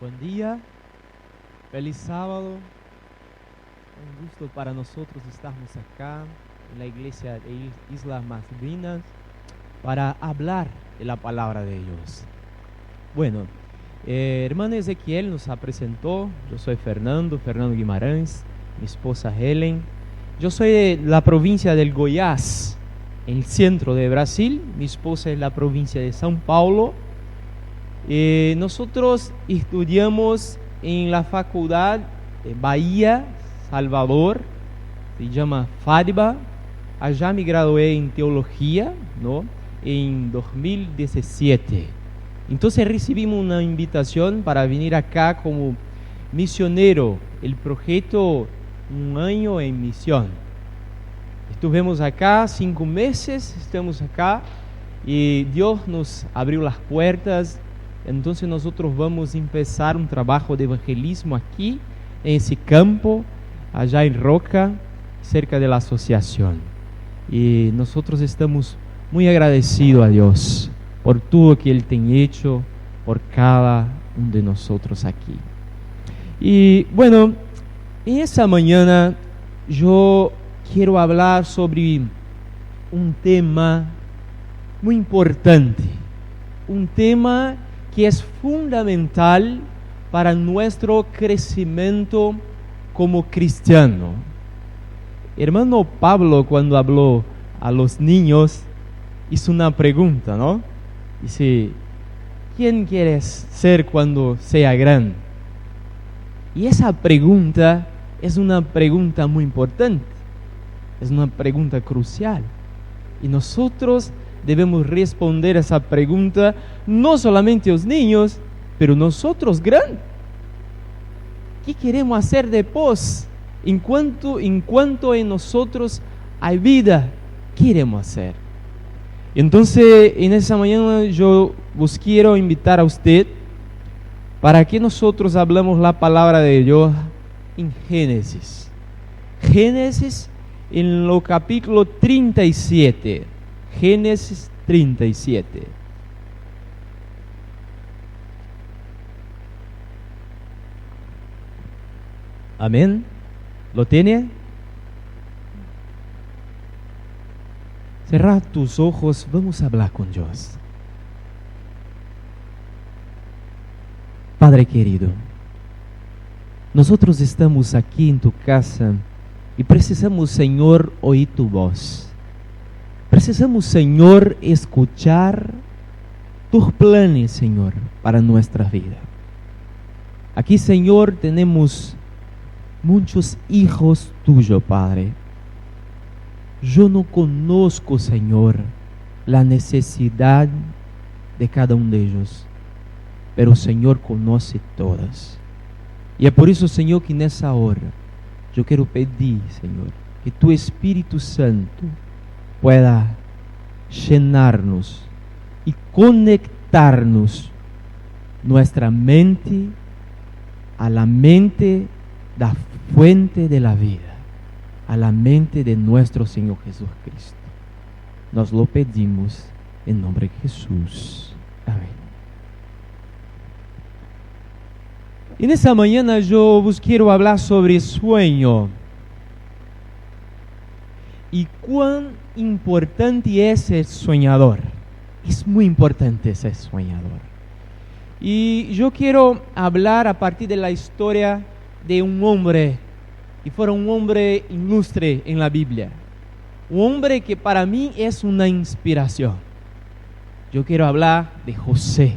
Buen día, feliz sábado. Un gusto para nosotros estarmos acá en la iglesia de Islas Malvinas para hablar de la palabra de Dios. Bueno, hermano Ezequiel nos presentó. Yo soy Fernando Guimarães, mi esposa Helen. Yo soy de la provincia del Goiás, en el centro de Brasil. Mi esposa es la provincia de São Paulo. Nosotros estudiamos en la facultad de Bahía, Salvador, se llama FADBA. Allá me gradué en teología, ¿no? En 2017. Entonces recibimos una invitación para venir acá como misionero, el proyecto Un Año en Misión. Estuvimos acá 5 meses, estamos acá y Dios nos abrió las puertas. Entonces nosotros vamos a empezar un trabajo de evangelismo aquí, en ese campo, allá en Roca, cerca de la asociación. Y nosotros estamos muy agradecidos a Dios por todo que Él ha hecho por cada uno de nosotros aquí. Y bueno, en esta mañana yo quiero hablar sobre un tema muy importante, un tema que es fundamental para nuestro crecimiento como cristiano. Hermano Pablo, cuando habló a los niños, hizo una pregunta, ¿no? Dice, ¿quién quieres ser cuando sea grande? Y esa pregunta es una pregunta muy importante, es una pregunta crucial. Y nosotros debemos responder a esa pregunta, no solamente los niños, pero nosotros grandes. ¿Qué queremos hacer después? En cuanto en nosotros hay vida, ¿qué queremos hacer? Entonces, en esa mañana yo os quiero invitar a usted para que nosotros hablamos la palabra de Dios en Génesis. Génesis en el capítulo 37. Génesis 37. Amén. ¿Lo tiene? Cerra tus ojos, vamos a hablar con Dios. Padre querido, nosotros estamos aquí en tu casa y precisamos, Señor, oír tu voz. Precisamos, Señor, escuchar tus planes, Señor, para nuestra vida. Aquí, Señor, tenemos muchos hijos tuyos, Padre. Yo no conozco, Señor, la necesidad de cada uno de ellos, pero, Señor, conoce todas. Y es por eso, Señor, que en esa hora yo quiero pedir, Señor, que tu Espíritu Santo pueda llenarnos y conectarnos nuestra mente a la mente de la fuente de la vida, a la mente de nuestro Señor Jesucristo. Nos lo pedimos en nombre de Jesús. Amén. En esta mañana yo os quiero hablar sobre sueño. Y cuán importante es el soñador. Es muy importante ser soñador. Y yo quiero hablar a partir de la historia de un hombre, y fue un hombre ilustre en la Biblia. Un hombre que para mí es una inspiración. Yo quiero hablar de José.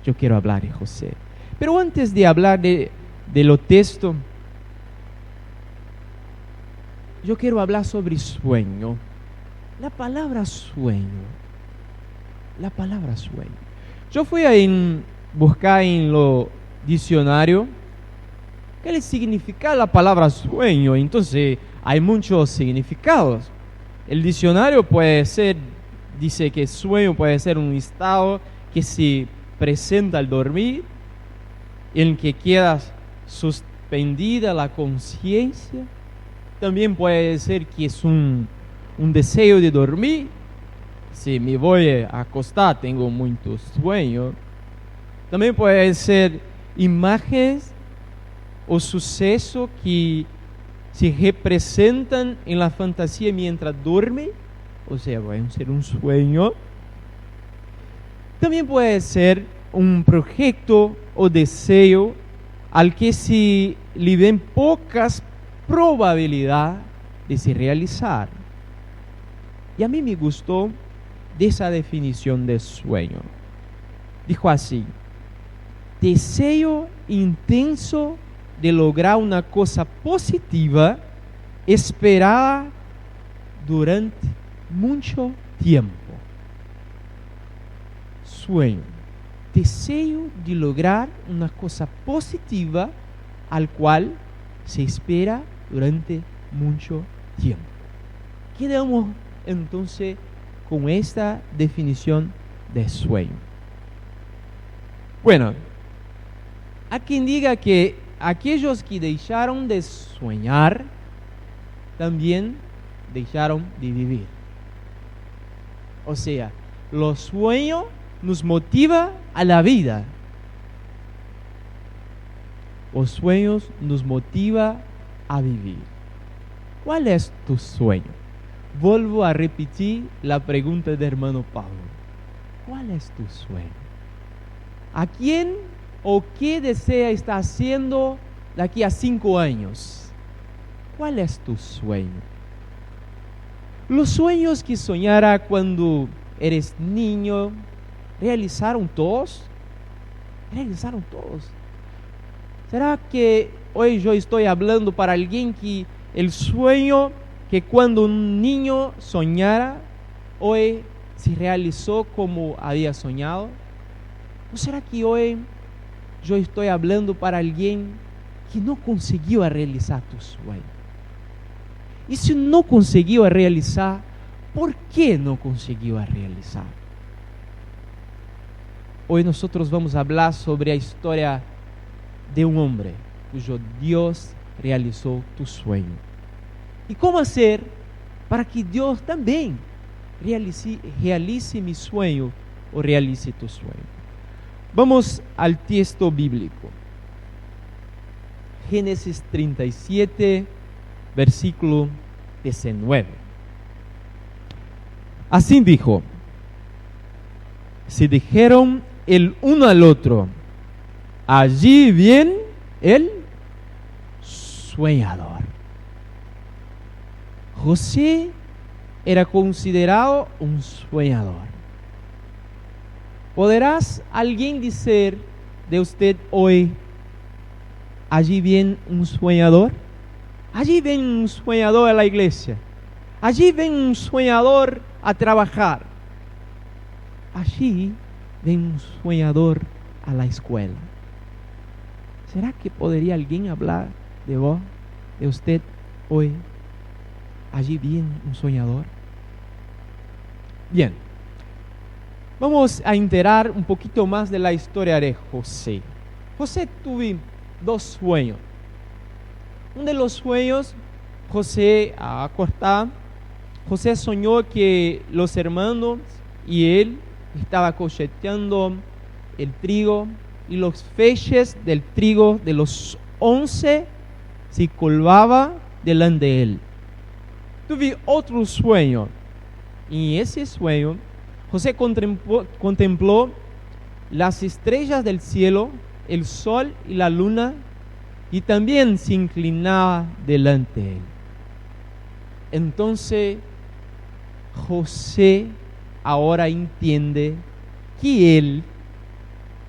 Yo quiero hablar de José. Pero antes de hablar de lo texto, yo quiero hablar sobre sueño. La palabra sueño. Yo fui a buscar en lo diccionario qué le significa la palabra sueño. Entonces hay muchos significados. El diccionario dice que sueño puede ser un estado que se presenta al dormir, en que queda suspendida la conciencia. También puede ser que es un deseo de dormir. Si me voy a acostar, tengo mucho sueño. También puede ser imágenes o sucesos que se representan en la fantasía mientras duerme, o sea, puede ser un sueño. También puede ser un proyecto o deseo al que se le ven pocas probabilidades de se realizar. Y a mí me gustó de esa definición de sueño. Dijo así: deseo intenso de lograr una cosa positiva esperada durante mucho tiempo. Sueño, deseo de lograr una cosa positiva al cual se espera durante mucho tiempo. Quedamos entonces con esta definición de sueño. Bueno, hay quien diga que aquellos que dejaron de soñar también dejaron de vivir. O sea, los sueños nos motivan a la vida. Los sueños nos motivan a vivir. ¿Cuál es tu sueño? Vuelvo a repetir la pregunta del hermano Pablo. ¿Cuál es tu sueño? ¿A quién o qué desea estar haciendo de aquí a 5 años? ¿Cuál es tu sueño? Los sueños que soñara cuando eres niño, ¿realizaron todos? ¿Realizaron todos? ¿Será que hoy yo estoy hablando para alguien que el sueño que cuando un niño soñara, hoy se realizó como había soñado? ¿O será que hoy yo estoy hablando para alguien que no consiguió realizar tu sueño? Y si no consiguió realizar, ¿por qué no consiguió realizar? Hoy nosotros vamos a hablar sobre la historia de un hombre cuyo Dios realizó tu sueño. ¿Y cómo hacer para que Dios también realice mi sueño o realice tu sueño? Vamos al texto bíblico. Génesis 37, versículo 19. Así dijo: se dijeron el uno al otro, allí viene el soñador. José era considerado un soñador. ¿Podrás alguien decir de usted hoy, allí viene un soñador? Allí viene un soñador a la iglesia. Allí viene un soñador a trabajar. Allí viene un soñador a la escuela. ¿Será que podría alguien hablar de vos, de usted hoy? Allí viene un soñador. Bien, vamos a enterar un poquito más de la historia de José. José tuvo 2 sueños. Uno de los sueños, José soñó que los hermanos y él estaban coseteando el trigo y los feixes del trigo de los 11 se colgaba delante de él. Tuve otro sueño, y en ese sueño José contempló las estrellas del cielo, el sol y la luna, y también se inclinaba delante de él. Entonces José ahora entiende que él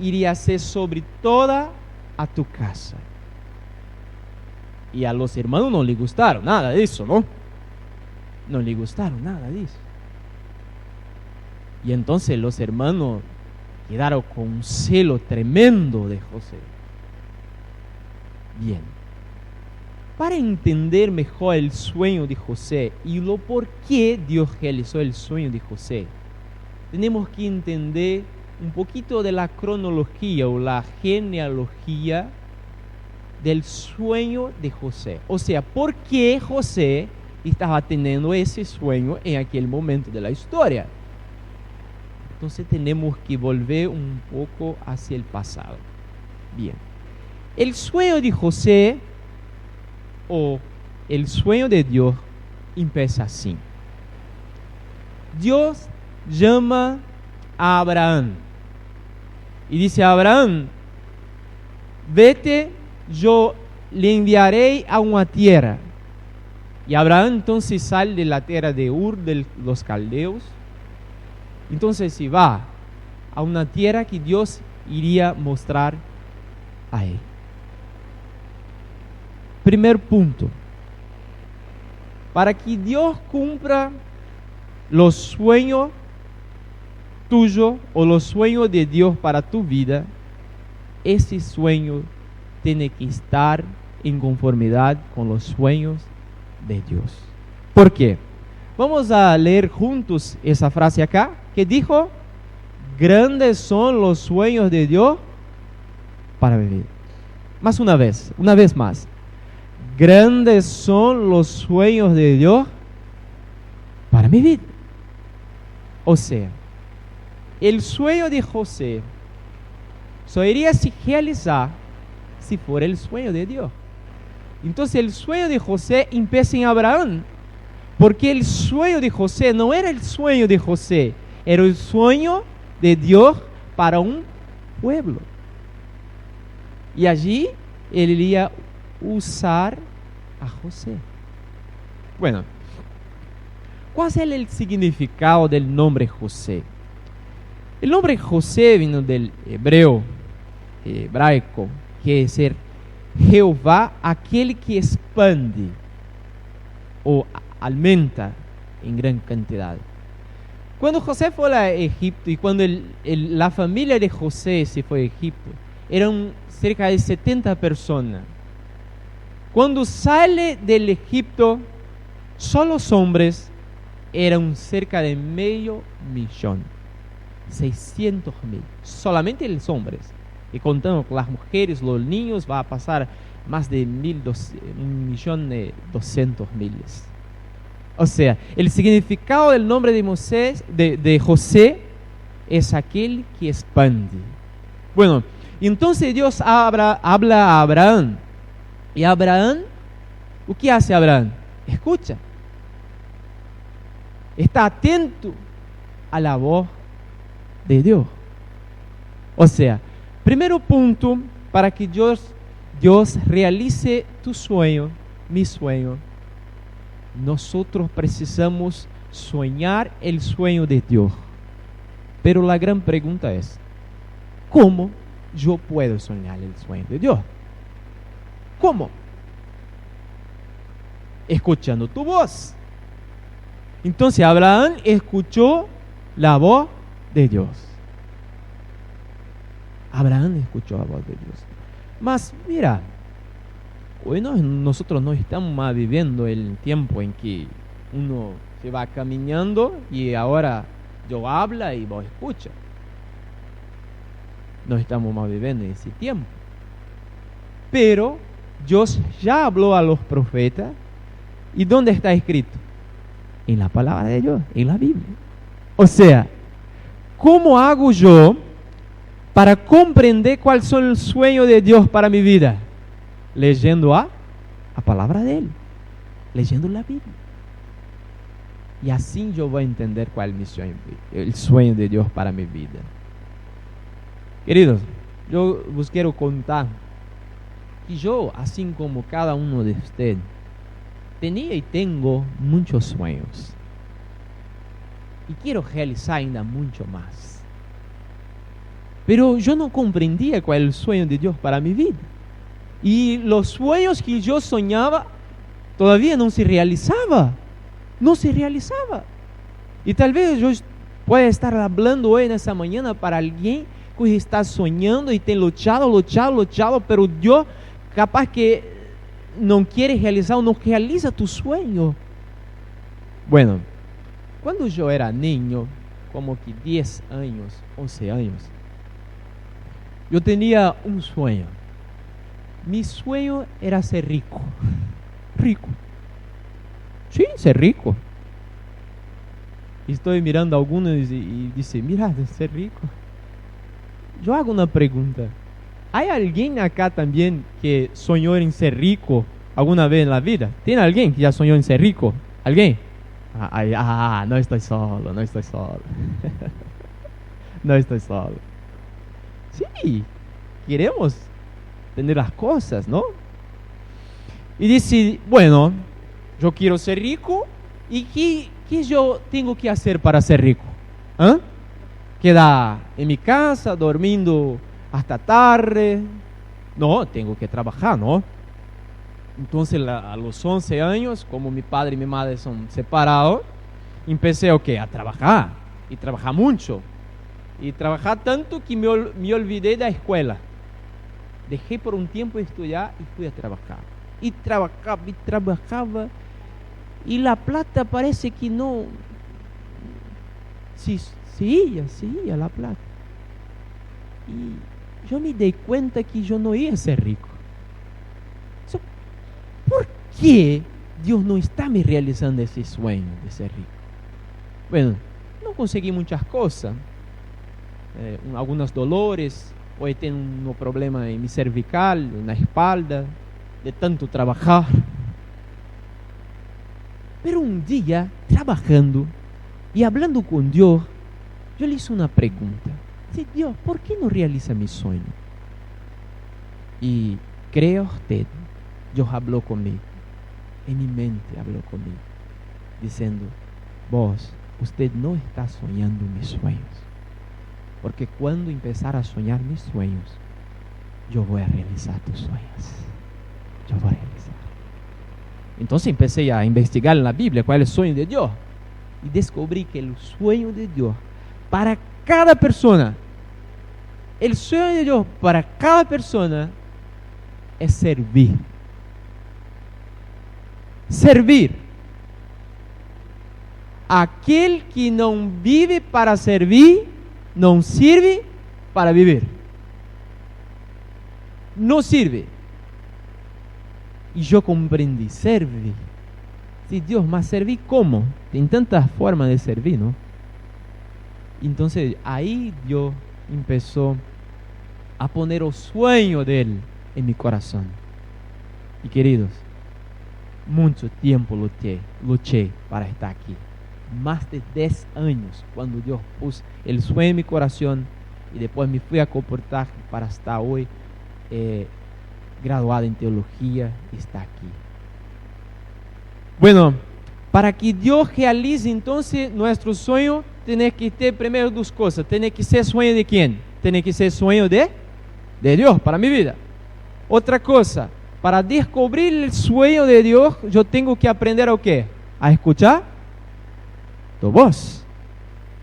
iría a ser sobre toda a tu casa. Y a los hermanos no les gustaron nada de eso, ¿no? No les gustaron nada de eso. Y entonces los hermanos quedaron con un celo tremendo de José. Bien, para entender mejor el sueño de José y lo por qué Dios realizó el sueño de José, tenemos que entender un poquito de la cronología o la genealogía del sueño de José. O sea, por qué José estaba teniendo ese sueño en aquel momento de la historia. Entonces tenemos que volver un poco hacia el pasado. Bien, El sueño de José o el sueño de Dios empieza así. Dios llama a Abraham y dice a Abraham, vete, yo le enviaré a una tierra. Y Abraham entonces sale de la tierra de Ur de los caldeos. Entonces se va a una tierra que Dios iría a mostrar a él. Primer punto. Para que Dios cumpla los sueños tuyos o los sueños de Dios para tu vida, ese sueño tiene que estar en conformidad con los sueños de Dios. ¿Por qué? Vamos a leer juntos esa frase acá, que dijo, grandes son los sueños de Dios para vivir. Más una vez más. Grandes son los sueños de Dios para mi vida. O sea, el sueño de José solo iría se realizar si fuera el sueño de Dios. Entonces el sueño de José empieza en Abraham, porque el sueño de José no era el sueño de José, era el sueño de Dios para un pueblo. Y allí él iría usar a José. Bueno, ¿cuál es el significado del nombre José? El nombre José vino del hebraico, que es ser Jehová, aquel que expande o alimenta en gran cantidad. Cuando José fue a Egipto y cuando la familia de José se fue a Egipto, eran cerca de 70 personas. Cuando sale del Egipto, solo los hombres eran cerca de 500,000, 600,000, solamente los hombres. Y contando con las mujeres, los niños, va a pasar más de 1,200,000. O sea, el significado del nombre de José es aquel que expande. Bueno, entonces Dios habla a Abraham. Y Abraham, ¿qué hace Abraham? Escucha. Está atento a la voz de Dios. O sea, primero punto, para que Dios realice tu sueño, mi sueño, nosotros precisamos soñar el sueño de Dios. Pero la gran pregunta es, ¿cómo yo puedo soñar el sueño de Dios? ¿Cómo? Escuchando tu voz. Entonces Abraham escuchó la voz de Dios. Abraham escuchó la voz de Dios. Mas mira, hoy nosotros no estamos más viviendo el tiempo en que uno se va caminando y ahora yo habla y vos escucha. No estamos más viviendo ese tiempo. Pero Dios ya habló a los profetas. ¿Y dónde está escrito? En la palabra de Dios, en la Biblia. O sea, ¿cómo hago yo para comprender cuáles son los sueños de Dios para mi vida? Leyendo a palabra de Él, leyendo la Biblia. Y así yo voy a entender cuál es mi sueño, el sueño de Dios para mi vida. Queridos, yo os quiero contar que yo, así como cada uno de ustedes, tenía y tengo muchos sueños. Y quiero realizar ainda mucho más. Pero yo no comprendía cuál era el sueño de Dios para mi vida. Y los sueños que yo soñaba todavía no se realizaba. No se realizaba. Y tal vez yo pueda estar hablando hoy en esta mañana para alguien que está soñando y tem luchado, pero Dios capaz que no quiere realizar o no realiza tu sueño. Bueno, cuando yo era niño, como que 10 años, 11 años, yo tenía un sueño. Mi sueño era ser rico. Rico. Sí, ser rico. Estoy mirando a algunos y dice, mira, ser rico. Yo hago una pregunta. ¿Hay alguien acá también que soñó en ser rico alguna vez en la vida? ¿Tiene alguien que ya soñó en ser rico? ¿Alguien? No estoy solo, no estoy solo. No estoy solo. Sí, queremos tener las cosas, ¿no? Y dice, bueno, yo quiero ser rico. ¿Y qué yo tengo que hacer para ser rico? ¿Ah? ¿Quedar en mi casa durmiendo hasta tarde? No, tengo que trabajar, ¿no? Entonces a los 11 años, como mi padre y mi madre son separados, empecé a trabajar. Y trabajar mucho. Y trabajar tanto que me olvidé de la escuela. Dejé por un tiempo de estudiar y fui a trabajar. Y trabajaba. Y la plata parece que no. Sí, seguía la plata. Y yo me di cuenta que yo no iba a ser rico. ¿Por qué Dios no está me realizando ese sueño de ser rico? Bueno, no conseguí muchas cosas. Algunos dolores. Hoy tengo un problema en mi cervical, en la espalda, de tanto trabajar. Pero un día, trabajando y hablando con Dios, yo le hice una pregunta. Dice, Dios, ¿por qué no realiza mi sueño? Y crea usted, Dios habló conmigo, en mi mente habló conmigo, diciendo, usted no está soñando mis sueños. Porque cuando empezar a soñar mis sueños, yo voy a realizar tus sueños. Yo voy a realizar. Entonces empecé a investigar en la Biblia cuál es el sueño de Dios. Y descubrí que el sueño de Dios para cada persona, el sueño de Dios para cada persona es servir. Servir. Aquel que no vive para servir, no sirve para vivir. No sirve. Y yo comprendí, servir. Sí, Dios, más servir ¿cómo? Tem tantas formas de servir, ¿no? Entonces ahí Dios empezó a poner el sueño de Él en mi corazón. Y queridos, mucho tiempo luché para estar aquí. Más de 10 años cuando Dios puso el sueño en mi corazón y después me fui a comportar para estar hoy graduado en teología y está aquí. Bueno, para que Dios realice entonces nuestro sueño, tiene que ter primero dos cosas. Tiene que ser sueño de quién? Tiene que ser sueño de Dios para mi vida. Otra cosa, para descubrir el sueño de Dios, yo tengo que aprender a qué? A escuchar tu voz,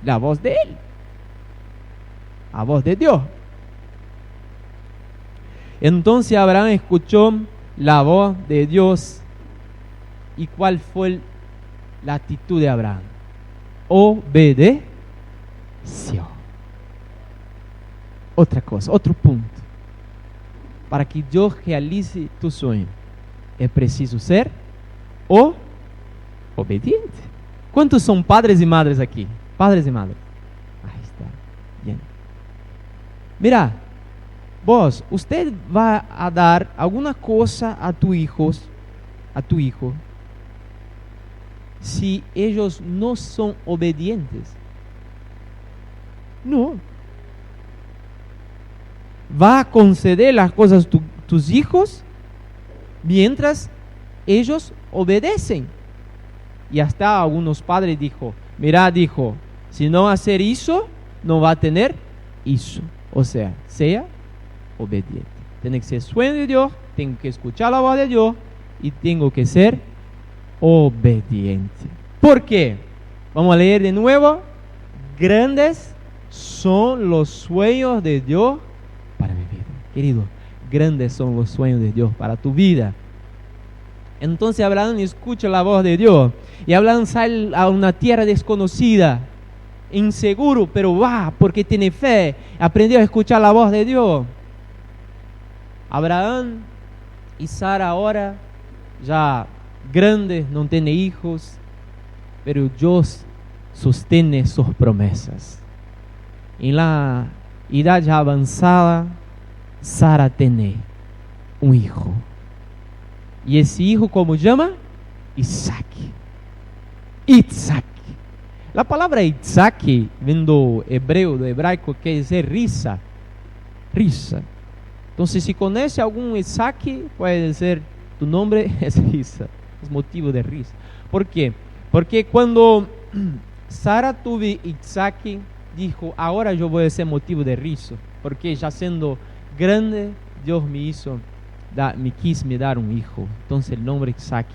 la voz de Él, la voz de Dios. Entonces Abraham escuchó la voz de Dios. ¿Y cuál fue la actitud de Abraham? Obedeció. Otra cosa, otro punto. Para que Dios realice tu sueño, es preciso ser obediente. ¿Cuántos son padres y madres aquí? Padres y madres. Ahí está. Bien. Mira, usted va a dar alguna cosa a tu hijo, si ellos no son obedientes. No. Va a conceder las cosas a tus hijos mientras ellos obedecen. Y hasta algunos padres dijo, si no hacer eso, no va a tener eso. O sea obediente. Tiene que ser sueño de Dios, tengo que escuchar la voz de Dios y tengo que ser obediente. ¿Por qué? Vamos a leer de nuevo. Grandes son los sueños de Dios para mi vida. Querido, grandes son los sueños de Dios para tu vida. Entonces Abraham escucha la voz de Dios y Abraham sale a una tierra desconocida, inseguro, pero va porque tiene fe, aprendió a escuchar la voz de Dios. Abraham y Sara ahora ya grandes, no tienen hijos, pero Dios sostiene sus promesas. En la edad ya avanzada, Sara tiene un hijo. Y ese hijo, ¿cómo se llama? Isaac. Isaac. La palabra Isaac, viendo hebreo, do hebraico, quiere decir risa. Risa. Entonces, si conoce algún Isaac, puede decir, tu nombre es risa. Es motivo de risa. ¿Por qué? Porque cuando Sara tuvo Isaac, dijo, ahora yo voy a ser motivo de risa. Porque ya siendo grande, Dios me quis me dar un hijo. Entonces el nombre Isaac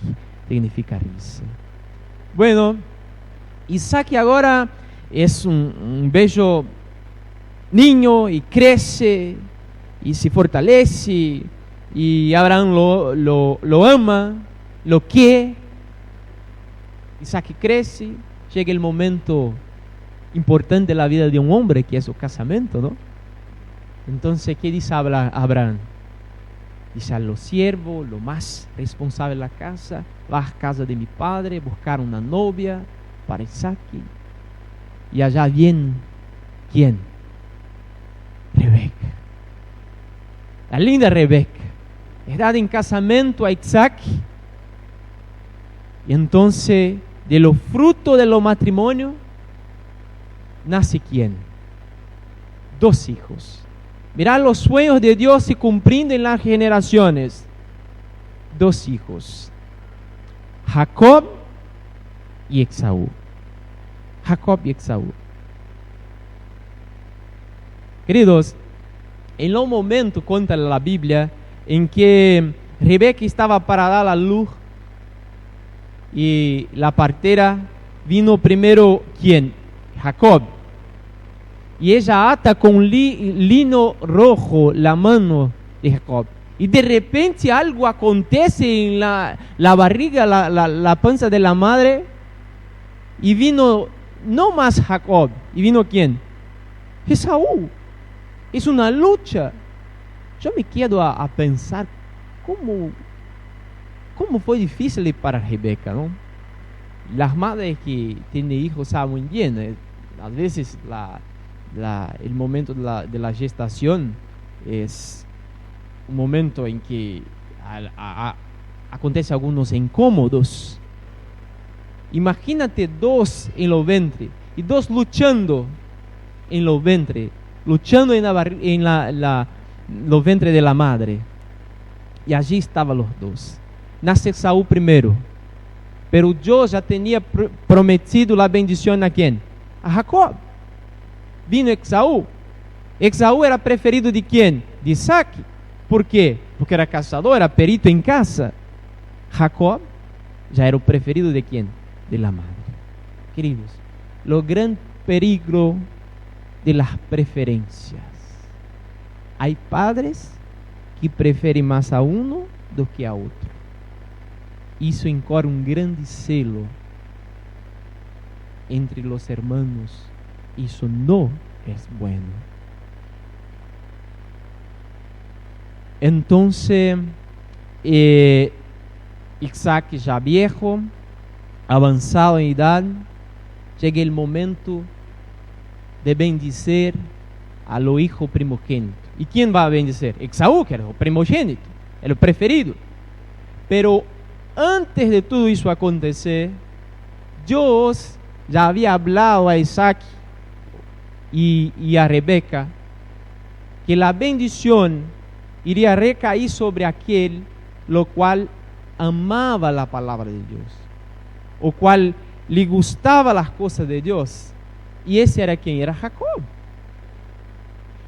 significa risa. Bueno, Isaac ahora es un bello niño y crece y se fortalece y Abraham lo ama, lo quiere. Isaac crece, llega el momento importante de la vida de un hombre, que es el casamiento, ¿no? Entonces, ¿qué dice Abraham? Dice a los siervos, lo más responsable de la casa, va a casa de mi padre, buscar una novia para Isaac. Y allá viene, ¿quién? Rebeca. La linda Rebeca. Es dada en casamiento a Isaac. Y entonces, de los frutos de los matrimonios, nace ¿quién? 2 hijos. Mirá los sueños de Dios se cumpliendo en las generaciones. 2 hijos. Jacob y Esaú. Jacob y Esaú. Queridos, en un momento, cuenta la Biblia, en que Rebeca estaba para dar a luz y la partera vino primero, ¿quién? Jacob. Y ella ata con lino rojo la mano de Jacob. Y de repente algo acontece en la barriga, la panza de la madre. Y vino no más Jacob. ¿Y vino quién? Esaú. Es una lucha. Yo me quedo a pensar cómo fue difícil para Rebeca, ¿no? Las madres que tienen hijos saben muy bien. A veces el momento de la gestación es un momento en que acontece algunos incómodos. Imagínate 2 en los ventre y 2 luchando en los ventre, luchando en los ventre de la madre. Y allí estaban los 2. Nace Esaú primero, pero Dios ya tenía prometido la bendición a quién? A Jacob. Vino Esaú. Esaú era preferido de quién? De Isaac. ¿Por qué? Porque era cazador, era perito en casa. Jacob ya era el preferido de quién? De la madre. Queridos, lo gran peligro de las preferencias. Hay padres que prefieren más a uno do que a otro. Isso incorre un grande celo entre los hermanos. Eso no es bueno. Entonces, Isaac ya viejo, avanzado en edad, llega el momento de bendicer a lo hijo primogénito. ¿Y quién va a bendicer? Esaú, que era el primogénito, el preferido. Pero antes de todo eso acontecer, Dios ya había hablado a Isaac y a Rebeca que la bendición iría a recaer sobre aquel lo cual amaba la palabra de Dios, o cual le gustaba las cosas de Dios. Y ese era quien era Jacob.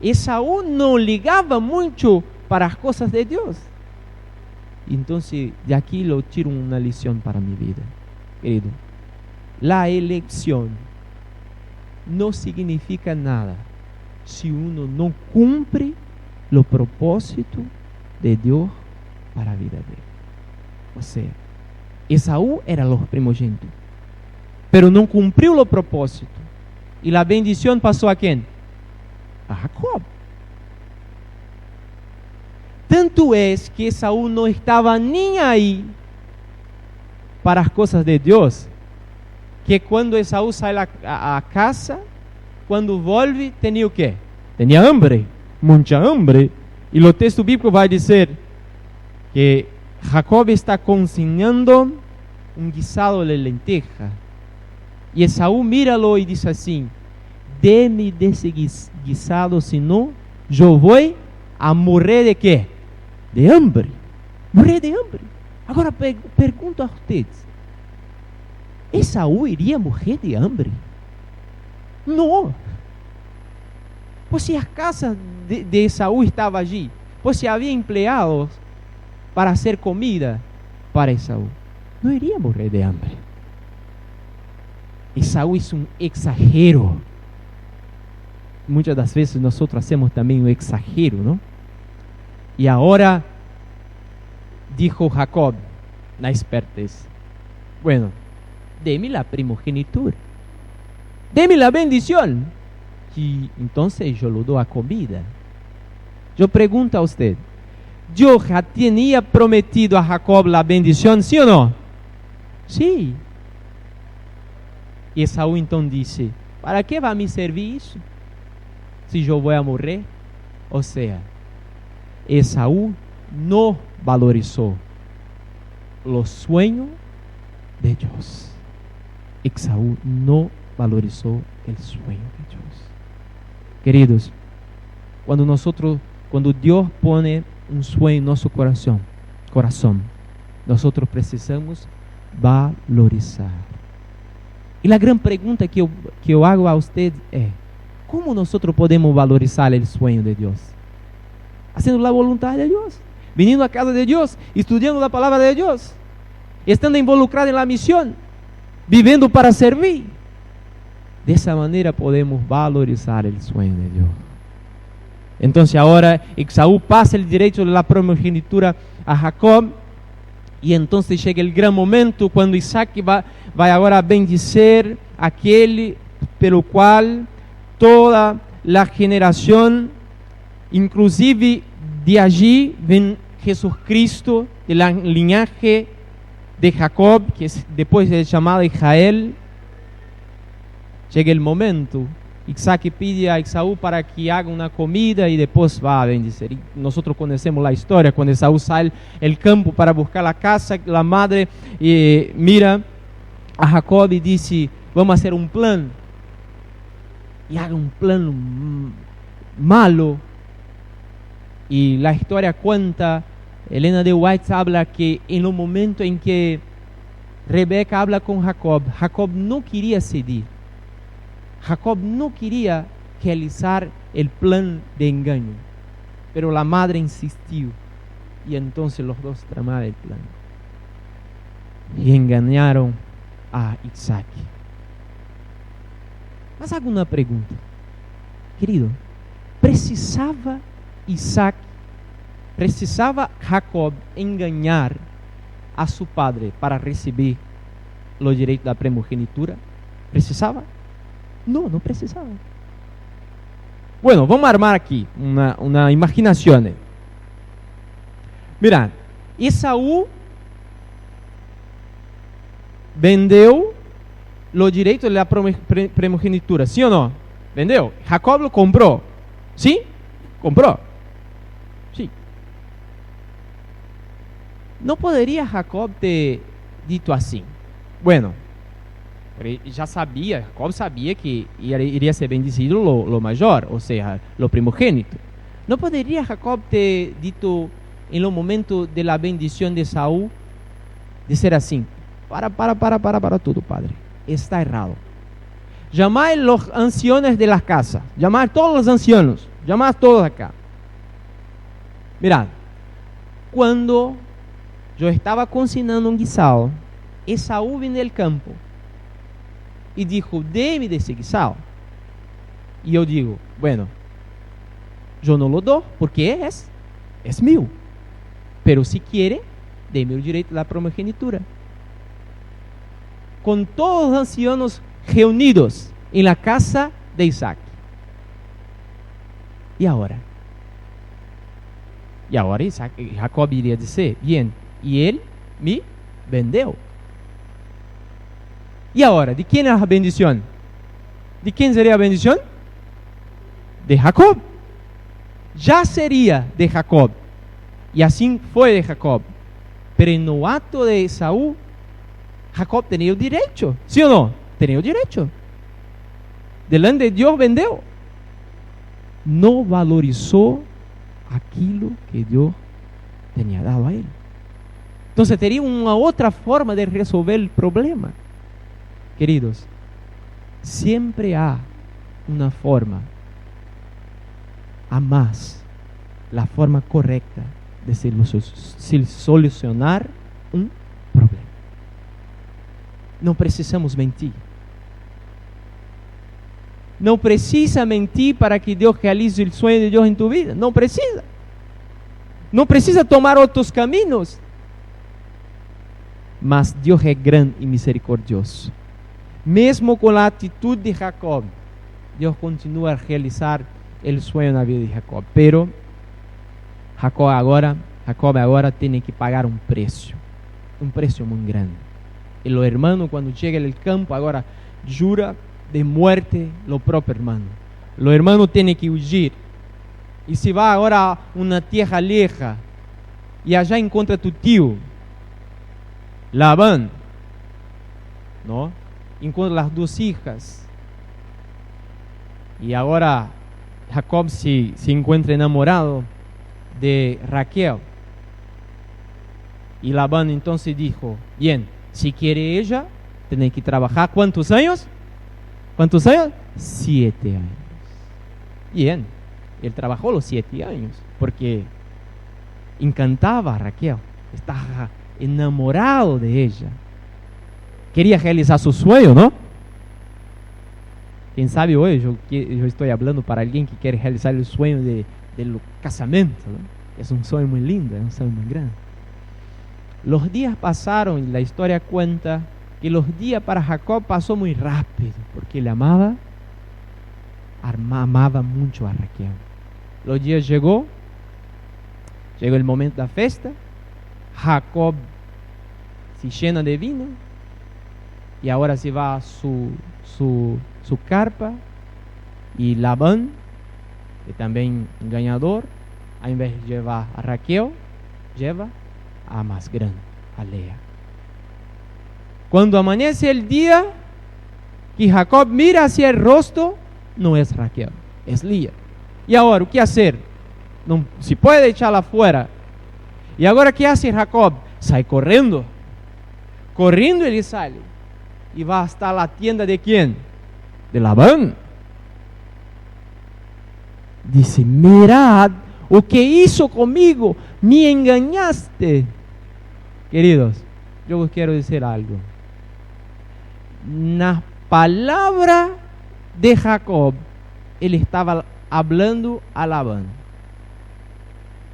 Esaú no ligaba mucho para las cosas de Dios. Entonces de aquí lo tiro una lección para mi vida, querido. La elección no significa nada si uno no cumple los propósitos de Dios para la vida de él. O sea, Esaú era los primogénitos, pero no cumplió los propósitos. Y la bendición pasó a quién? A Jacob. Tanto es que Esaú no estaba ni ahí para las cosas de Dios, que cuando Esaú sale a casa, cuando vuelve, tenía o qué? Tenía hambre, mucha hambre. Y lo texto bíblico va a decir que Jacob está cocinando un guisado de lenteja. Y Esaú míralo y dice así: deme de ese guisado, si no, yo voy a morir de qué? De hambre. Morir de hambre. Ahora pergunto a ustedes: ¿Esaú iría morrer de hambre? No. Pues si las casas de Esaú estaban allí, pues si había empleados para hacer comida para Esaú, no iría a morir de hambre. Esaú es un exagero. Muchas das veces nosotros hacemos también un exagero, ¿no? Y ahora dijo Jacob, la expertez: bueno, deme la primogenitura, deme la bendición, y entonces yo lo doy a comida. Yo pregunto a usted: ¿Dios ya tenía prometido a Jacob la bendición, sí o no? Sí. Y Esaú entonces dice: ¿para qué va a me servir eso si yo voy a morir? O sea, Esaú no valorizó los sueños de Dios. Esaú no valorizó el sueño de Dios. Queridos, cuando Dios pone un sueño en nuestro corazón, nosotros precisamos valorizar. Y la gran pregunta que yo hago a usted es: ¿cómo nosotros podemos valorizar el sueño de Dios? Haciendo la voluntad de Dios, viniendo a casa de Dios, estudiando la palabra de Dios, estando involucrado en la misión, viviendo para servir. De esa manera podemos valorizar el sueño de Dios. Entonces ahora Esaú pasa el derecho de la primogenitura a Jacob, y entonces llega el gran momento cuando Isaac va ahora a bendicer aquel pelo cual toda la generación, inclusive de allí ven Jesucristo, de la linaje de Jacob, que después es llamado Israel. Llega el momento, Isaac pide a Esaú para que haga una comida y después va a bendicer. Y nosotros conocemos la historia, cuando Esaú sale el campo para buscar la casa, la madre mira a Jacob y dice: vamos a hacer un plan. Y haga un plan malo. Y la historia cuenta, Elena de White habla que en el momento en que Rebeca habla con Jacob, Jacob no quería ceder. Jacob no quería realizar el plan de engaño, pero la madre insistió, y entonces los dos tramaron el plan y engañaron a Isaac. Mas hago una pregunta, querido: ¿precisaba Jacob engañar a su padre para recibir los derechos de la primogenitura? ¿Precisaba? No, no precisaba. Bueno, vamos a armar aquí una imaginación. Mirad, Esaú vendeu los derechos de la primogenitura, ¿sí o no? Vendeu. Jacob lo compró, ¿sí? Compró, sí. ¿No podría Jacob ter dito así: bueno, ya sabía, Jacob sabía que iría ser bendecido lo mayor, o sea, lo primogénito? ¿No podría Jacob ter dito en el momento de la bendición de Esaú, decir así: para todo, padre, está errado. Llamar los ancianos de las casas, llamar todos los ancianos, llamar todos acá. Mirad, cuando yo estaba cocinando un guisado, Esaú vino del campo y dijo: deme de ese guisado. Y yo digo: bueno, yo no lo doy porque es mío, pero si quiere, deme el derecho de la primogenitura. Con todos los ancianos reunidos en la casa de Isaac. Y ahora Jacob iría decir: bien, y él me vendeu. Y ahora, ¿de quién es la bendición? ¿De quién sería la bendición? De Jacob. ya sería de Jacob. Y así fue de Jacob. Pero en el acto de Esaú, Jacob tenía el derecho, ¿sí o no? Tenía el derecho. Delante de Dios vendeu. No valorizó aquilo que Dios tenía dado a él. Entonces tenía una otra forma de resolver el problema. Queridos, siempre hay una forma a más, la forma correcta de solucionar un problema. No precisamos mentir. No precisa mentir para que Dios realice el sueño de Dios en tu vida. No precisa. No precisa tomar otros caminos. Mas Dios es grande y misericordioso. Mesmo con la actitud de Jacob, Dios continúa a realizar el sueño en la vida de Jacob. Pero Jacob ahora tiene que pagar un precio muy grande. Y los hermanos cuando llega al campo ahora jura de muerte lo propio hermano. Los hermanos tienen que huir. Y se va ahora a una tierra lejana y allá encuentra tu tío Labán, ¿no? Encuentra las dos hijas. Y ahora Jacob se encuentra enamorado de Raquel. Y Labán entonces dijo, bien, si quiere ella, tiene que trabajar. ¿Cuántos años? 7 años. Bien, él trabajó los 7 años porque encantaba a Raquel, estaba enamorado de ella, quería realizar su sueño, ¿no? Quién sabe hoy yo estoy hablando para alguien que quiere realizar el sueño del casamiento, ¿no? Es un sueño muy lindo, es un sueño muy grande. Los días pasaron y la historia cuenta que los días para Jacob pasó muy rápido porque él amaba mucho a Raquel. Los días llegó el momento de la fiesta. Jacob se llena de vino y ahora se va a su carpa, y Labán, que también engañador, a invés de llevar a Raquel, lleva a más grande, a Lea. Cuando amanece el día y Jacob mira hacia el rostro, no es Raquel, es Lea. Y ahora, ¿qué hacer? No se puede echarla fuera. Y ahora, ¿qué hace Jacob? Sale corriendo. Corriendo ele sale. Y va hasta la tienda de ¿quién? De Labán. Dice, mirad o que hizo conmigo, me engañaste. Queridos, yo os quiero decir algo. Na palabra de Jacob, él estaba hablando a Labán.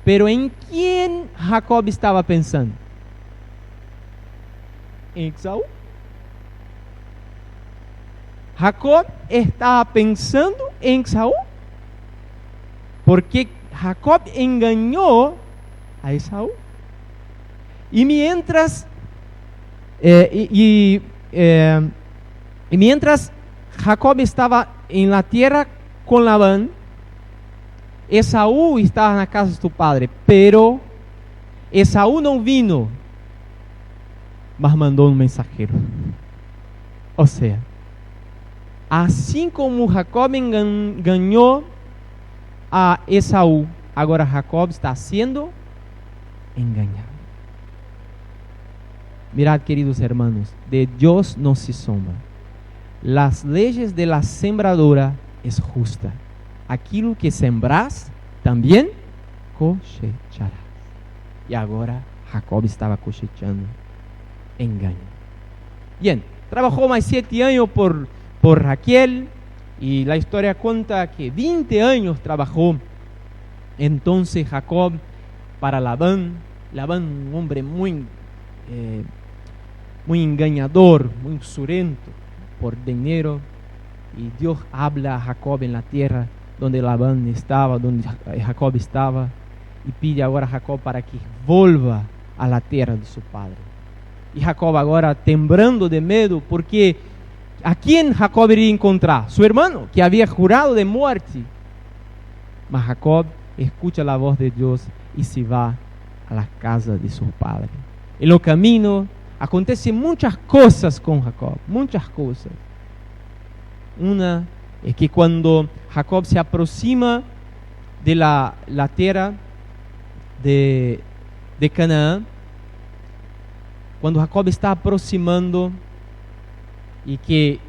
Pero ¿en quién Jacob estaba pensando? En Esaú. Jacob estaba pensando en Esaú, porque Jacob engañó a Esaú. Y mientras mientras Jacob estaba en la tierra con Labán, Esaú estaba en la casa de su padre, pero Esaú no vino, mas mandó un mensajero. O sea, así como Jacob engañó a Esaú, ahora Jacob está siendo engañado. Mirad, queridos hermanos, de Dios no se sombra. Las leyes de la sembradura es justa. Aquilo que sembras, también cosecharás. Y ahora Jacob estaba cosechando engaño. Bien, trabajó más 7 años por Raquel, y la historia cuenta que 20 años trabajó. Entonces Jacob para Labán, un hombre muy engañador, muy usurento por dinero, y Dios habla a Jacob en la tierra donde Labán estaba, donde Jacob estaba, y pide ahora a Jacob para que vuelva a la tierra de su padre. Y Jacob ahora temblando de miedo, porque ¿a quién Jacob iría a encontrar? Su hermano, que había jurado de muerte. Mas Jacob escucha la voz de Dios y se va a la casa de su padre. En el camino acontecen muchas cosas con Jacob, muchas cosas. Una es que cuando Jacob se aproxima de la tierra de Canaán, cuando Jacob está aproximando y que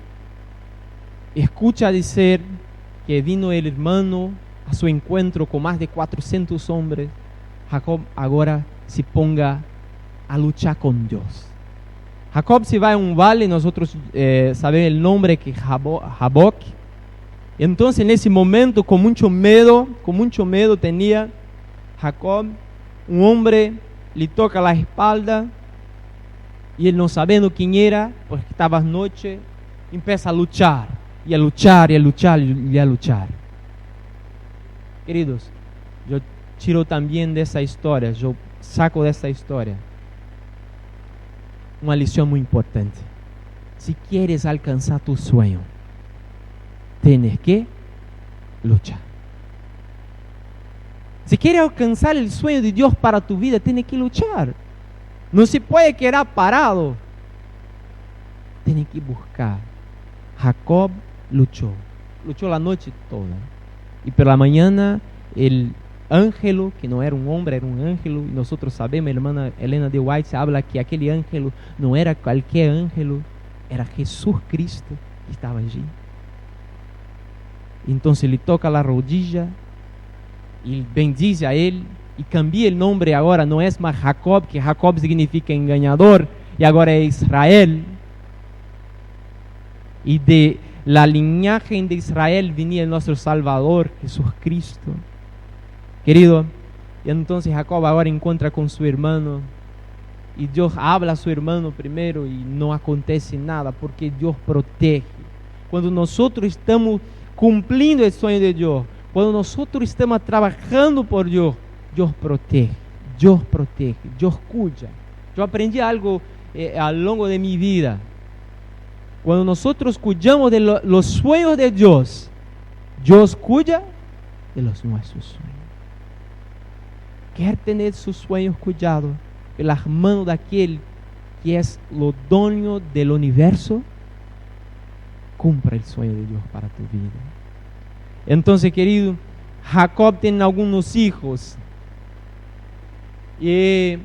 escucha decir que vino el hermano a su encuentro con más de 400 hombres, Jacob ahora se ponga a luchar con Dios. Jacob se va a un valle, nosotros sabemos el nombre que es Jaboc. Entonces en ese momento con mucho miedo tenía Jacob, un hombre le toca la espalda y él no sabiendo quién era, porque estaba noche, empieza a luchar, y a luchar, y a luchar, y a luchar. Queridos, yo tiro también de esa historia, yo saco de esta historia una lição muy importante. Si quieres alcanzar tu sueño, tienes que luchar. Si quieres alcanzar el sueño de Dios para tu vida, tienes que luchar. No se puede quedar parado. Tienes que buscar. Jacob luchó la noche toda. Y por la mañana el ángel, que no era un hombre, era un ángel, y nosotros sabemos, hermana Elena de White habla que aquel ángel no era cualquier ángel, era Jesús Cristo que estaba allí. Entonces le toca la rodilla y bendice a él y cambia el nombre ahora, no es más Jacob, que Jacob significa engañador, y ahora es Israel. Y de la linaje de Israel venía nuestro Salvador, Jesús Cristo. Querido, y entonces Jacob ahora encuentra con su hermano, y Dios habla a su hermano primero y no acontece nada, porque Dios protege. Cuando nosotros estamos cumpliendo el sueño de Dios, cuando nosotros estamos trabajando por Dios, Dios protege, Dios cuida. Yo aprendí algo a lo largo de mi vida. Cuando nosotros cuidamos de los sueños de Dios, Dios cuida de los nuestros sueños. Quer tener sus sueños cuidados en las manos de aquel que es lo dueño del universo, cumpla el sueño de Dios para tu vida. Entonces, querido, Jacob tiene algunos hijos. Y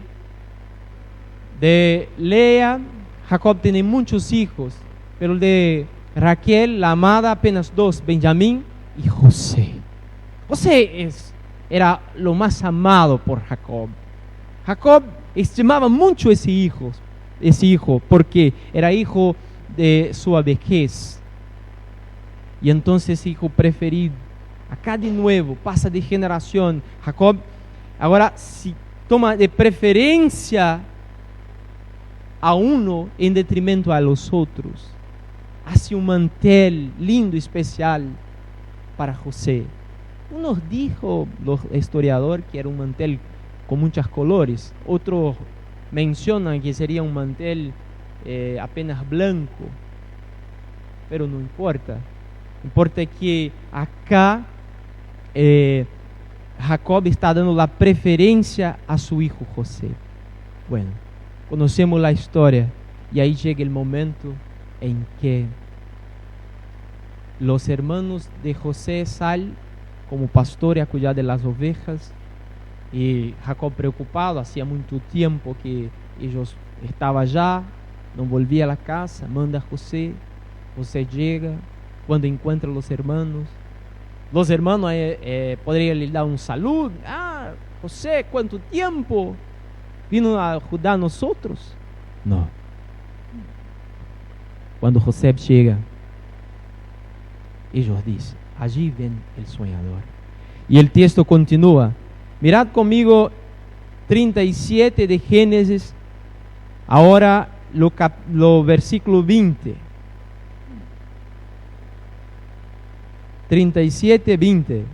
de Lea, Jacob tiene muchos hijos, pero de Raquel, la amada, apenas 2, Benjamín y José. José era lo más amado por Jacob. Jacob estimaba mucho ese hijo, porque era hijo de su vejez. Y entonces hijo preferido. Acá de nuevo pasa de generación. Jacob ahora se toma de preferencia a uno en detrimento a los otros. Hace un mantel lindo, especial para José. Unos dijo los historiadores que era un mantel con muchos colores. Otros mencionan que sería un mantel apenas blanco. Pero no importa. Importa que acá Jacob está dando la preferencia a su hijo José. Bueno, conocemos la historia y ahí llega el momento en que los hermanos de José salen como pastores a cuidar de las ovejas, y Jacob preocupado, hacía mucho tiempo que ellos estaban allá, no volvía a la casa, manda a José. José llega, cuando encuentra a los hermanos podrían le dar un saludo. José, ¿cuánto tiempo? ¿Vino a ayudar a nosotros? No. Cuando José llega, ellos dicen, allí ven el soñador. Y el texto continúa. Mirad conmigo 37 de Génesis, ahora lo versículo 20. 37, 20.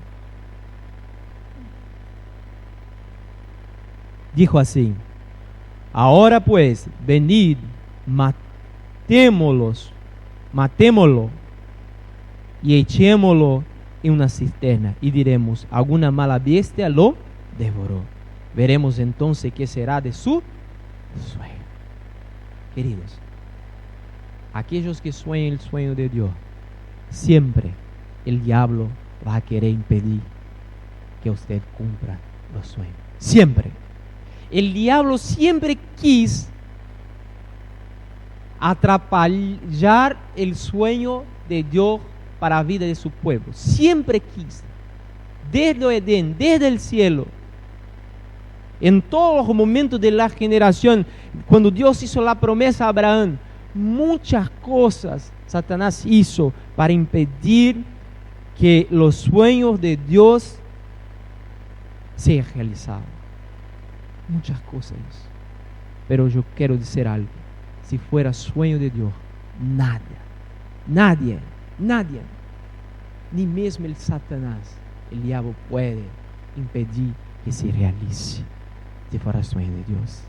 Dijo así: ahora pues, venid, matémoslo y echémoslo en una cisterna y diremos, alguna mala bestia lo devoró. Veremos entonces qué será de su sueño. Queridos, aquellos que sueñan el sueño de Dios, siempre el diablo va a querer impedir que usted cumpla los sueños. Siempre. El diablo siempre quiso atrapalhar el sueño de Dios para la vida de su pueblo. Siempre quiso. Desde el Edén, desde el cielo. En todos los momentos de la generación, cuando Dios hizo la promesa a Abraham, muchas cosas Satanás hizo para impedir que los sueños de Dios sean realizados. Muchas cosas. Pero yo quiero decir algo. Si fuera sueño de Dios, nadie, ni mesmo el Satanás, el diablo puede impedir que se realice. Si fuera sueño de Dios.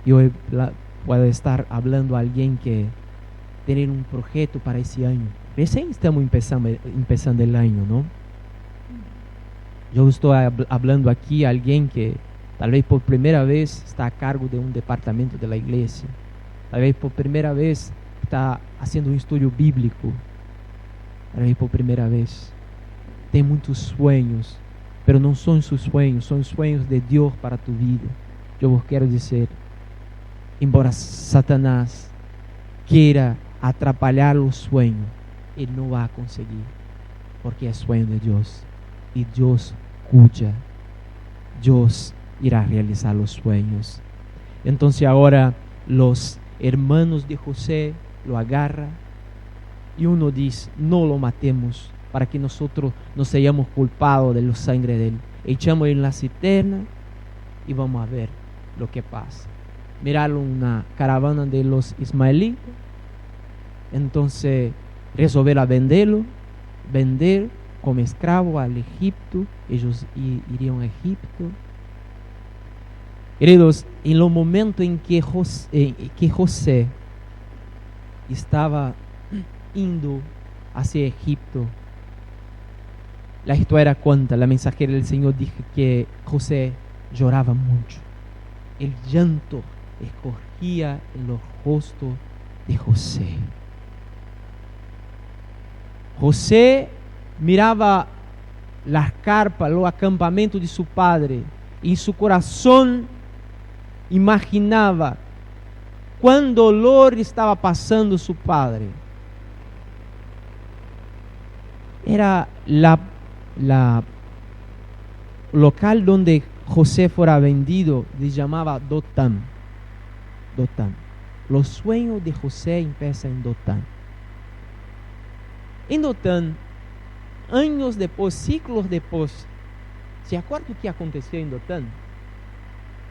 Y hoy puedo estar hablando a alguien que tiene un proyecto para ese año. Recién estamos empezando el año, ¿no? Yo estoy hablando aquí a alguien que tal vez por primera vez está a cargo de un departamento de la iglesia. Tal vez por primera vez está haciendo un estudio bíblico. Tal vez por primera vez. Tem muchos sueños, pero no son sus sueños, son sueños de Dios para tu vida. Yo vos quiero decir, embora Satanás quiera atrapalhar los sueños, él no va a conseguir, porque es sueño de Dios. Y Dios cuida, Dios irá a realizar los sueños. Entonces ahora los hermanos de José lo agarran y uno dice, no lo matemos para que nosotros no seamos culpados de la sangre de él. Echamos en la cisterna y vamos a ver lo que pasa. Miraron una caravana de los ismaelitas, entonces resolvieron vender como esclavo al Egipto. Ellos irían a Egipto. Queridos, en los momentos en que José estaba indo hacia Egipto, la historia cuenta, la mensajera del Señor dijo que José lloraba mucho. El llanto escorría en los rostros de José. José miraba las carpas, los acampamentos de su padre, y en su corazón imaginaba cuán dolor estaba pasando su padre. Era la local donde José fuera vendido, se llamaba Dotán. Los sueños de José empiezan en Dotán. En Dotán, años después, siglos después, ¿se acuerdan o que aconteceu em Dotán?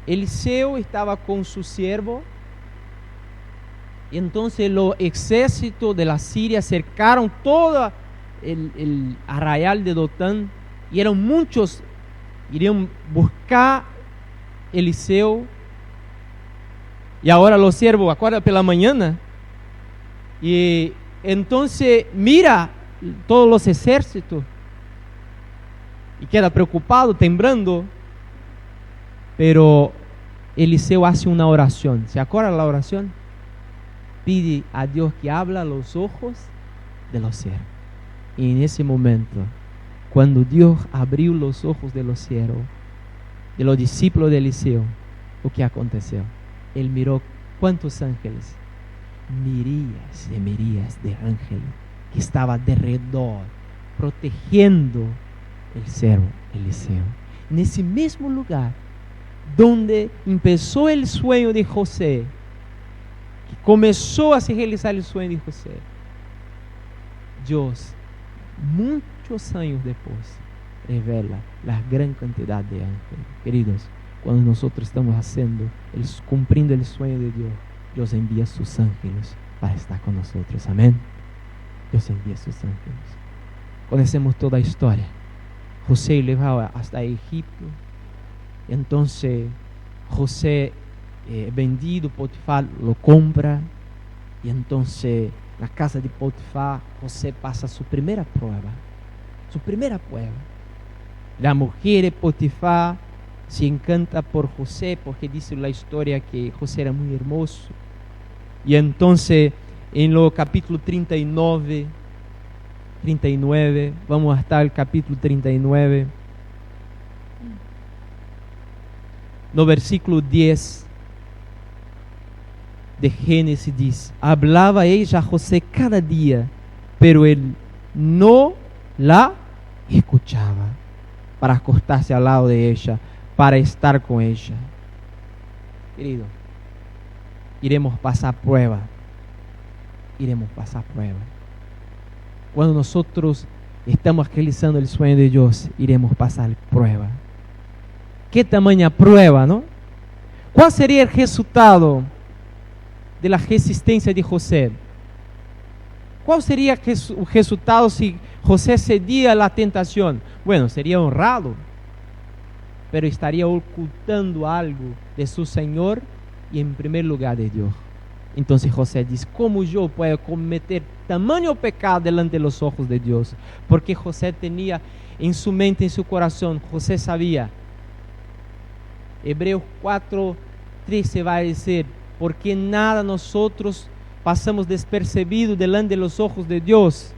Eliseo estava com seu siervo, e então os exércitos de la Síria cercaram todo el arraial de Dotán, e eram muitos, iriam buscar Eliseo. E agora os siervos acorda pela manhã, e então mira todos os exércitos y queda preocupado, temblando. Pero Eliseo hace una oración. ¿Se acuerdan la oración? Pide a Dios que abra los ojos de los siervos. Y en ese momento, cuando Dios abrió los ojos de los siervos, de los discípulos de Eliseo, ¿o qué aconteció? Él miró cuántos ángeles, mirías de ángeles que estaban alrededor, protegiendo el siervo Eliseo. En ese mismo lugar donde empezó el sueño de José, que comenzó a se realizar el sueño de José, Dios, muchos años después, revela la gran cantidad de ángeles. Queridos, cuando nosotros estamos cumpliendo el sueño de Dios, Dios envía sus ángeles para estar con nosotros. Amén. Dios envía sus ángeles. Conocemos toda la historia. José llevaba hasta Egipto. Entonces José vendido, Potifar lo compra. Y entonces en la casa de Potifar, José pasa su primera prueba. Su primera prueba. La mujer de Potifar se encanta por José porque dice la historia que José era muy hermoso. Y entonces en lo capítulo 39, vamos hasta el capítulo 39, no versículo 10 de Génesis dice: hablaba ella a José cada día, pero él no la escuchaba para acostarse al lado de ella, para estar con ella. Querido, iremos pasar prueba. Cuando nosotros estamos realizando el sueño de Dios, iremos pasar prueba. ¿Qué tamaña prueba, no? ¿Cuál sería el resultado de la resistencia de José? ¿Cuál sería el resultado si José cedía a la tentación? Bueno, sería honrado, pero estaría ocultando algo de su Señor y en primer lugar de Dios. Entonces José dice: ¿cómo yo puedo cometer tamaño pecado delante de los ojos de Dios? Porque José tenía en su mente, en su corazón, José sabía. Hebreos 4:13 va a decir: porque nada nosotros pasamos despercebidos delante de los ojos de Dios,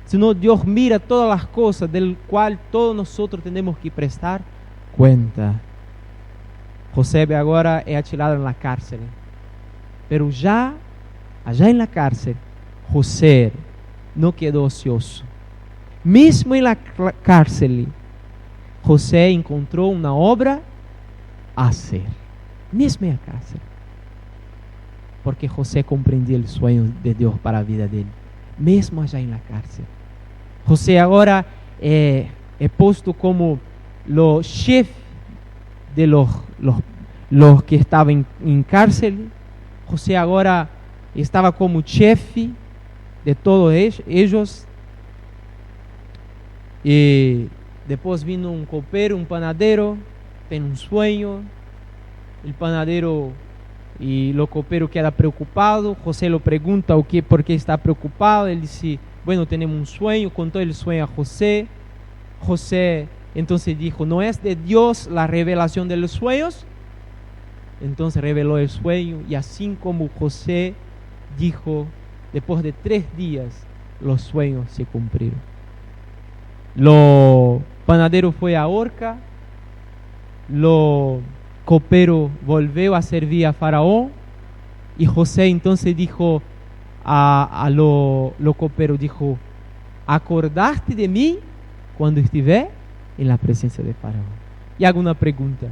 sino Dios mira todas las cosas, del cual todos nosotros tenemos que prestar cuenta. José ahora es atirado en la cárcel, pero ya allá en la cárcel José no quedó ocioso. Mismo en la cárcel José encontró una obra a hacer, mismo en la cárcel, porque José comprendía el sueño de Dios para la vida de él, mesmo allá en la cárcel. José ahora es puesto como los chefes de los que estaban en cárcel. José ahora estaba como chefe de todos ellos. Y después vino un copero, un panadero, tiene un sueño. El panadero y lo copero queda preocupado. José lo pregunta por qué está preocupado. Él dice: bueno, tenemos un sueño. Contó el sueño a José. José entonces dijo: ¿no es de Dios la revelación de los sueños? Entonces reveló el sueño, y así como José dijo, después de 3 días los sueños se cumplieron. Lo panadero fue a horca, lo copero volvió a servir a Faraón, y José entonces dijo a lo copero, dijo: ¿acordaste de mí cuando estuve en la presencia de Faraón? Y hago una pregunta: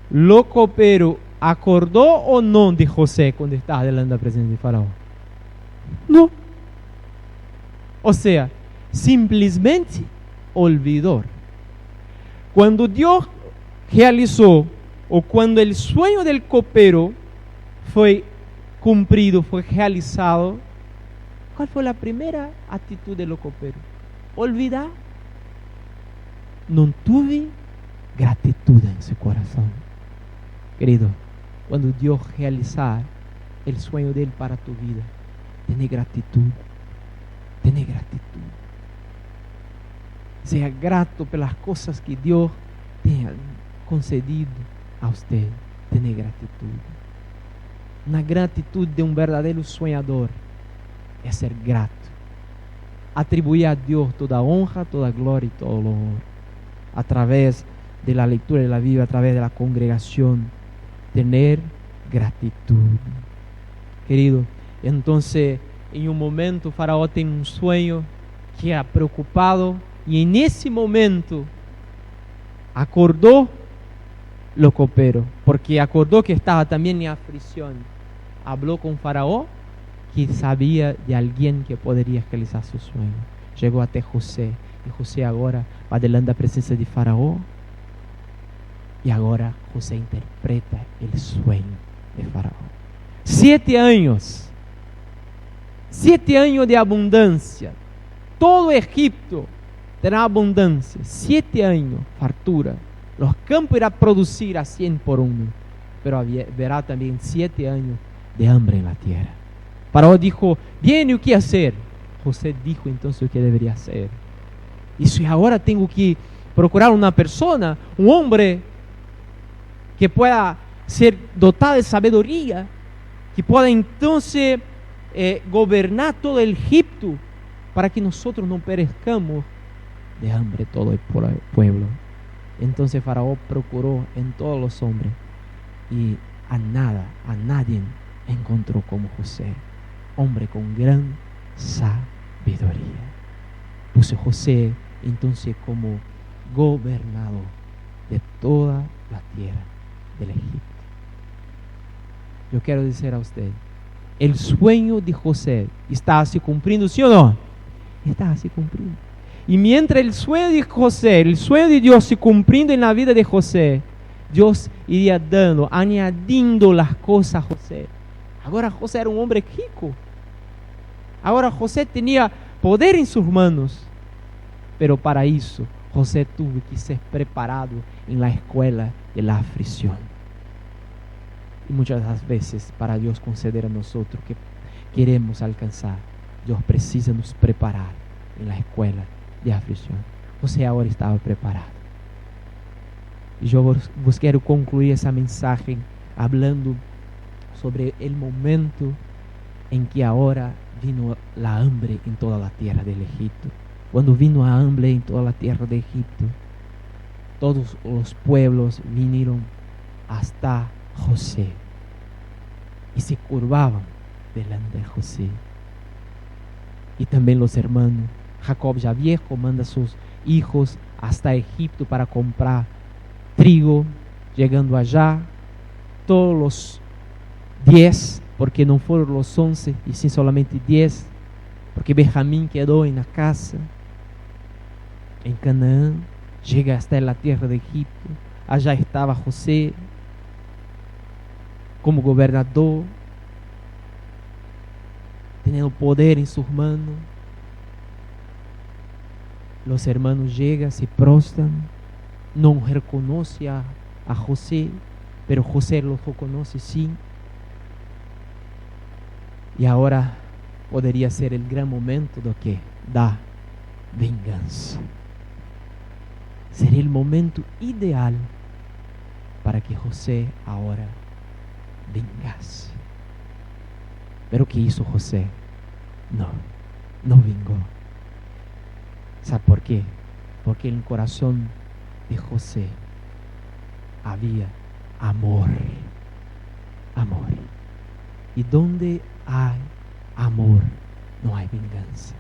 ¿lo copero acordó o no de José cuando estaba delante de la presencia de Faraón? No. O sea, simplesmente olvidó. Cuando Dios realizó, o cuando el sueño del copero fue cumplido, fue realizado, ¿cuál fue la primera actitud del copero? Olvidar. No tuve gratitud en su corazón. Querido, cuando Dios realizar el sueño de Él para tu vida, ten gratitud. Ten gratitud. Sea grato por las cosas que Dios te ha concedido a usted. Ten gratitud. Una gratitud de un verdadero soñador es ser grato. Atribuir a Dios toda honra, toda gloria y todo honor, a través de la lectura de la Biblia, a través de la congregación. Tener gratitud. Querido, entonces en un momento Faraón tiene un sueño, queda preocupado, y en ese momento acordó lo copero, porque acordó que estaba también en aflicción. Habló con Faraón, que sabía de alguien que podría realizar su sueño. Llegó hasta José, y José ahora va delante de la presencia de Faraón, y ahora José interpreta el sueño de Faraón. 7 años. 7 años de abundancia. Todo Egipto tendrá abundancia. 7 años, fartura. Los campos irán a producir a 100 por 1. Pero habrá también 7 años de hambre en la tierra. Faraón dijo: bien, ¿y qué hacer? José dijo entonces lo que debería hacer. Y si ahora tengo que procurar una persona, un hombre que pueda ser dotado de sabiduría, que pueda entonces gobernar todo el Egipto, para que nosotros no perezcamos de hambre todo el pueblo. Entonces Faraón procuró en todos los hombres y a nadie encontró como José, hombre con gran sabiduría. Puso José entonces como gobernador de toda la tierra del Egipto. Yo quiero decir a usted, el sueño de José está se cumpliendo, ¿sí o no? Está se cumpliendo. Y mientras el sueño de José, el sueño de Dios se cumpliendo en la vida de José, Dios iría dando, añadiendo las cosas a José. Ahora José era un hombre rico. Ahora José tenía poder en sus manos. Pero para eso, José tuvo que ser preparado en la escuela de la aflicción. Y muchas veces, para Dios conceder a nosotros que queremos alcanzar, Dios precisa nos preparar en la escuela de aflicción. José ahora estaba preparado. Y yo vos quiero concluir esa mensaje hablando sobre el momento en que ahora vino la hambre en toda la tierra del Egipto. Cuando vino la hambre en toda la tierra de Egipto, todos los pueblos vinieron hasta José y se curvaban delante de José. Y también los hermanos. Jacob ya viejo manda a sus hijos hasta Egipto para comprar trigo. Llegando allá, todos los 10, porque no fueron los 11, y sí solamente 10, porque Benjamín quedó en la casa, en Canaán. Llega hasta la tierra de Egipto. Allá estaba José como gobernador, teniendo poder en sus manos. Los hermanos llegan, se prostran, no reconoce a José, pero José los reconoce sí. Y ahora podría ser el gran momento de que da venganza. Sería el momento ideal para que José ahora vengase. Pero ¿qué hizo José? No vengó. ¿Sabe por qué? Porque en el corazón de José había amor. Amor. Y donde hay amor, no hay venganza.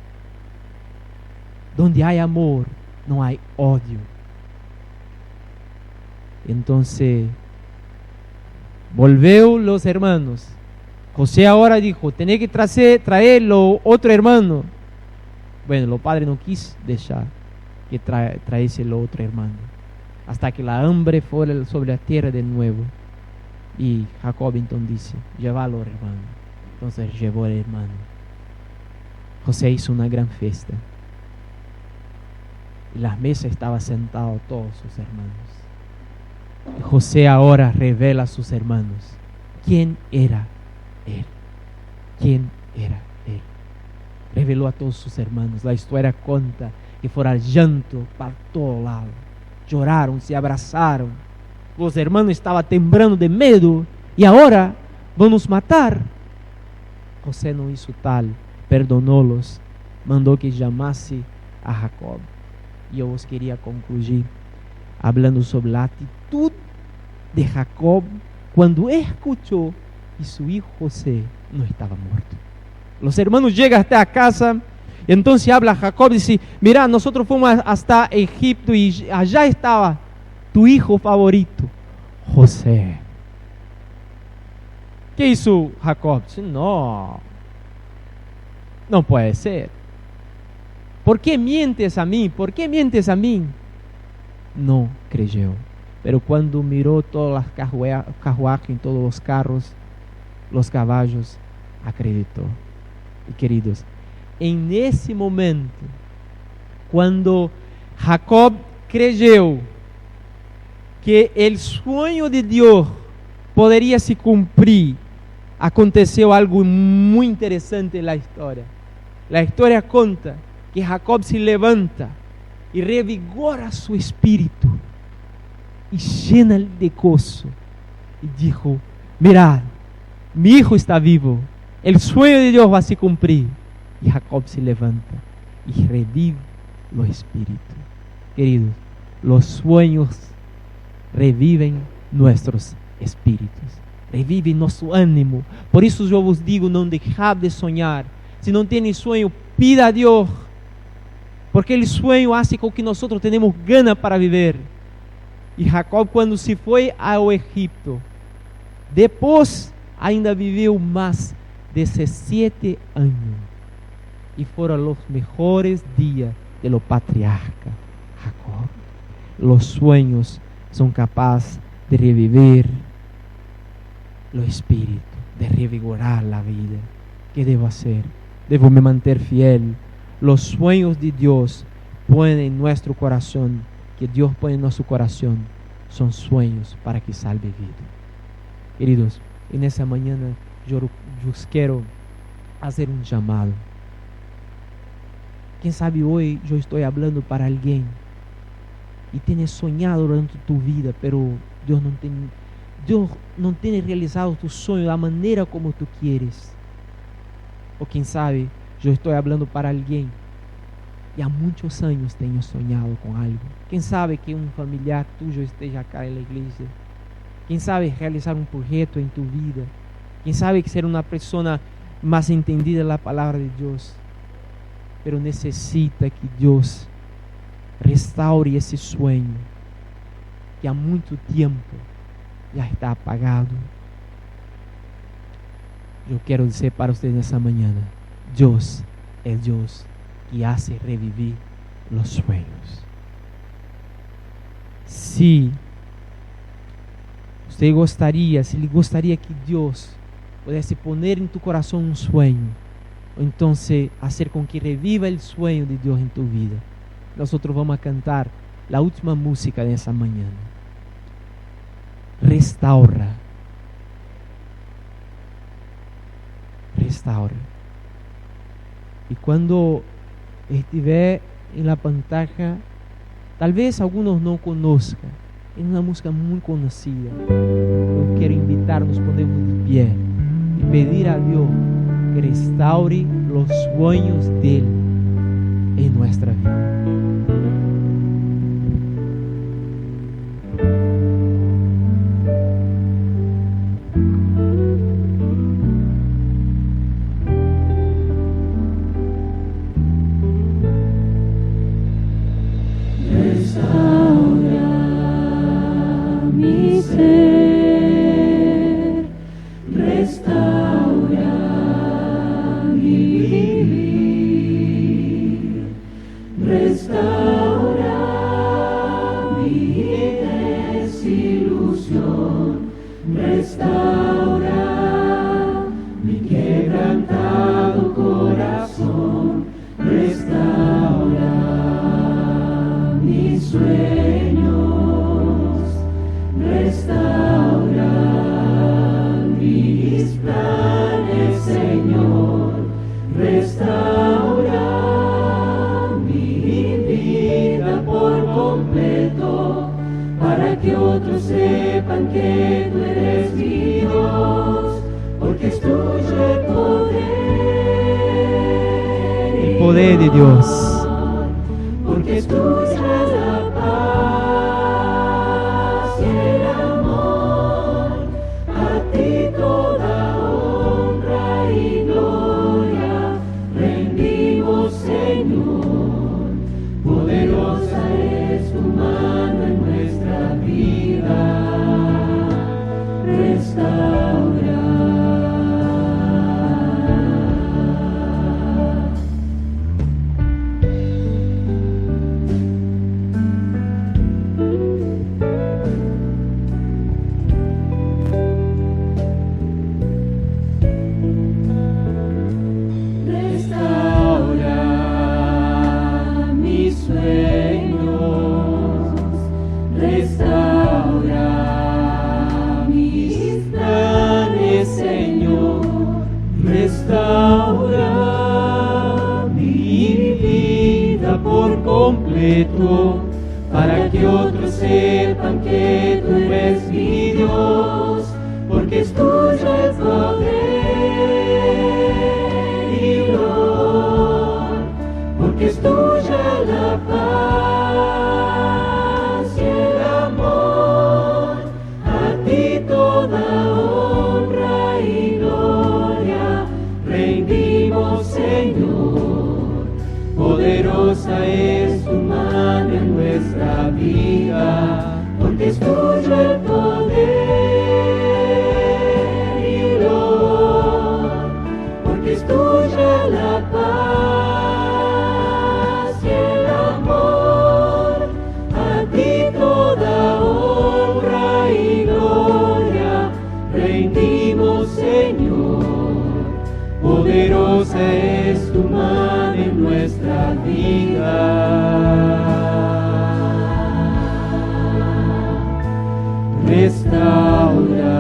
Donde hay amor, no hay odio. Entonces, volvió los hermanos. José ahora dijo, tenía que traer los otro hermano. Bueno, los padres no quiso dejar que traese el otro hermano, hasta que la hambre fuera sobre la tierra de nuevo. Y Jacob entonces dice, llévalo hermano. Entonces llevó el hermano. José hizo una gran fiesta. Y en las mesas estaban sentados todos sus hermanos. Y José ahora revela a sus hermanos quién era él. ¿Quién era él? Reveló a todos sus hermanos. La historia cuenta que fuera llanto para todo lado. Lloraron, se abrazaron. Los hermanos estaban temblando de miedo. Y ahora van nos matar. José no hizo tal. Perdonólos. Mandó que llamase a Jacob. Y yo os quería concluir hablando sobre la actitud de Jacob cuando escuchó que su hijo José no estaba muerto. Los hermanos llegan hasta la casa y entonces habla Jacob y dice, mira, nosotros fuimos hasta Egipto y allá estaba tu hijo favorito, José. ¿Qué hizo Jacob? Dice, no puede ser. ¿Por qué mientes a mí? ¿Por qué mientes a mí? No creyó. Pero cuando miró todas las carruajes, todos los carros, los caballos, acreditó. Y queridos, en ese momento, cuando Jacob creyó que el sueño de Dios podría se cumplir, aconteceu algo muy interesante en la historia. La historia cuenta que Jacob se levanta y revigora su espíritu y llena de gozo. Y dijo, mirad, mi hijo está vivo, el sueño de Dios va a se cumplir. Y Jacob se levanta y revive los espíritus. Queridos, los sueños reviven nuestros espíritus, reviven nuestro ánimo. Por eso yo os digo, no dejad de soñar. Si no tiene sueño, pida a Dios, porque el sueño hace con que nosotros tenemos ganas para vivir. Y Jacob, cuando se fue ao Egipto, después ainda viveu más 17 años. Y fueron los mejores días de lo patriarca Jacob. Los sueños son capaces de revivir los espíritus, de revigorar la vida. ¿Qué debo hacer? Debo me mantener fiel. Los sueños de Dios ponen en nuestro corazón, que Dios pone en nuestro corazón, son sueños para que salve vida. Queridos, en esa mañana yo os quiero hacer un llamado. Quem sabe hoy yo estoy hablando para alguien y tienes soñado durante tu vida, pero Dios no tiene realizado tu sueño de la manera como tú quieres. O quien sabe, yo estoy hablando para alguien y há muchos años tengo soñado con algo. Quem sabe que un familiar tuyo esté acá en la iglesia. Quem sabe realizar un proyecto en tu vida. Quem sabe ser una persona más entendida de la palabra de Dios. Pero necesita que Dios restaure esse sueño que há muito tempo já está apagado. Eu quero dizer para vocês nessa manhã, Deus é Deus que hace revivir los sueños. Se você gostaria, se ele gostaria que Deus pudesse poner em tu coração um sueño, ou então fazer com que reviva o sueño de Deus em tu vida, nós vamos a cantar a última música dessa manhã. Restaura. Restaura. E quando estiver em la pantalla, talvez alguns não conozcan, é uma música muito conhecida. Eu quero invitar, nos podemos de pé e pedir a Deus que restaure los sueños de Él en nuestra vida. Poder de Dios, porque tuya la paz y el amor, a ti toda honra y gloria rendimos, Señor. Poderosa es tu mano en nuestra vida, restaura. porque es tuyo el poder y gloria, porque es tuya la paz y el amor, a ti toda honra y gloria rendimos, Señor. Poderosa es tu mano en nuestra vida, porque es tuyo el poder y gloria, porque es tuya la paz y el amor, a ti toda honra y gloria rendimos, Señor. Poderosa es tu mano en nuestra vida. Restaura,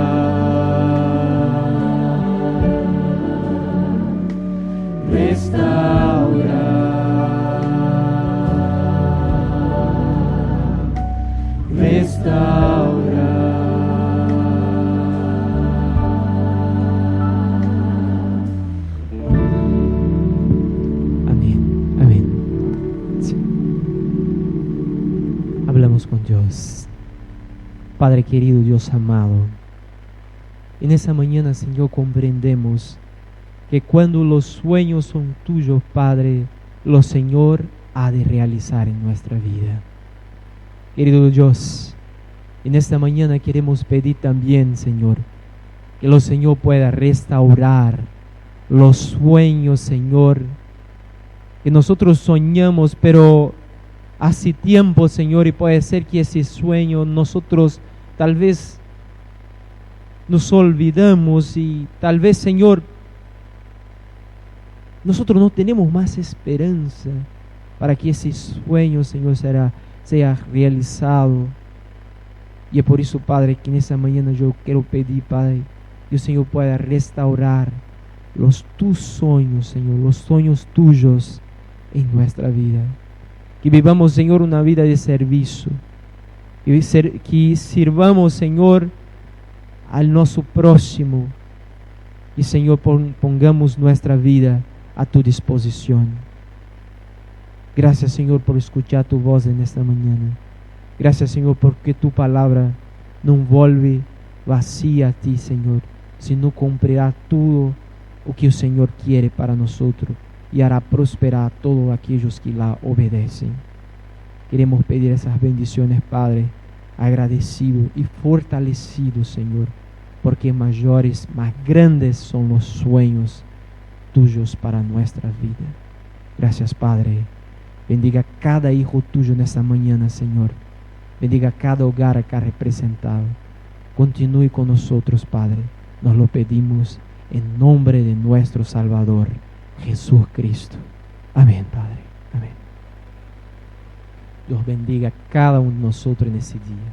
restaura, restaura. Amén, amén. Sí. Hablamos con Dios. Padre querido, Dios amado, en esa mañana, Señor, comprendemos que cuando los sueños son tuyos, Padre, los Señor ha de realizar en nuestra vida. Querido Dios, en esta mañana queremos pedir también, Señor, que el Señor pueda restaurar los sueños, Señor, que nosotros soñamos, pero hace tiempo, Señor, y puede ser que ese sueño nosotros tal vez nos olvidamos y tal vez, Señor, nosotros no tenemos más esperanza para que ese sueño, Señor, sea realizado. Y es por eso, Padre, que en esa mañana yo quiero pedir, Padre, que el Señor pueda restaurar tus sueños, Señor, los sueños tuyos en nuestra vida. Que vivamos, Señor, una vida de servicio. Que sirvamos, Señor, al nuestro próximo. Y, Señor, pongamos nuestra vida a tu disposición. Gracias, Señor, por escuchar tu voz en esta mañana. Gracias, Señor, porque tu palabra no vuelve vacía a ti, Señor, sino cumplirá todo lo que el Señor quiere para nosotros y hará prosperar a todos aquellos que la obedecen. Queremos pedir esas bendiciones, Padre, agradecido y fortalecido, Señor, porque mayores, más grandes son los sueños tuyos para nuestra vida. Gracias, Padre. Bendiga cada hijo tuyo en esta mañana, Señor. Bendiga cada hogar acá representado. Continúe con nosotros, Padre. Nos lo pedimos en nombre de nuestro Salvador, Jesús Cristo. Amén, Padre. Amén. Dios bendiga a cada uno de nosotros en ese día.